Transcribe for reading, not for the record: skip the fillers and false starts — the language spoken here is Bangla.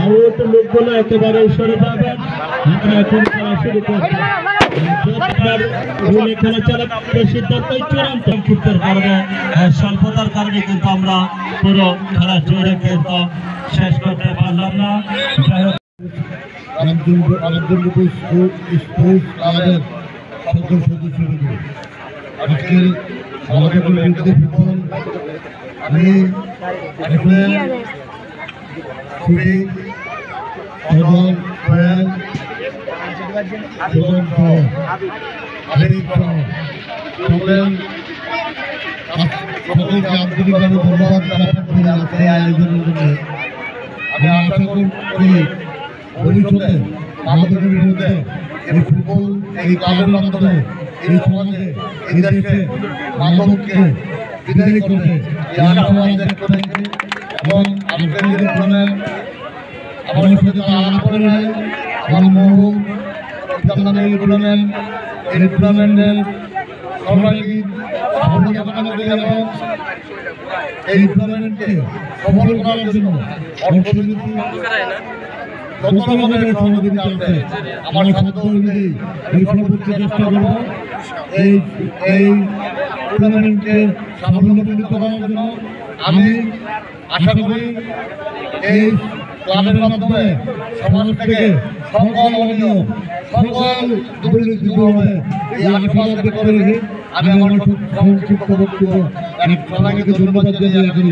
আউট লোকগুলো একেবারে সরে যাবেন। এখন খেলা শুরু করবে খেলা চালানোর সিদ্ধান্তই চূড়ান্ত। ফুটের কারণে স্বল্পতার কারণে কিন্তু আমরা পুরো খেলা জোরে কিন্তু শেষ করতে পারলাম না। আন্তরিকভাবে ধন্যবাদ আয়োজনের জন্য। আমি আশা করি ভবিষ্যতে আমাদের বিরুদ্ধে এই ফুটবল এই ক্লাবের মাধ্যমে এই সমাজে এই দেশে মাদককে বিদায় করবে এই আশা আমাদের করেছি। এবং আজকের যে টুর্নামেন্ট আমার সাথে আলাপ করে নাই আমার মহবুব এই টুর্নামেন্ট এই টুর্নামেন্টের সর্বাঙ্গীন সাফল্য কামনা করি এবং এই টুর্নামেন্টকে সফল করার জন্য অর্থনীতি যত রকমের সহযোগিতা আছে আমার সাধ্য অনুযায়ী এই সর্বোচ্চ চেষ্টা করব এই টুর্নামেন্টকে সাফল্যমণ্ডিত করার জন্য। আমি আশা করি এই ক্লাবের মাধ্যমে সমাজ থেকে সকল অনিয়ম সকল দুর্নীতি দূর হবে এই আশীর্বাদ করে রেখে আমি আমার সংক্ষিপ্ত বক্তব্য সবাইকে ধন্যবাদ জানিয়ে এখন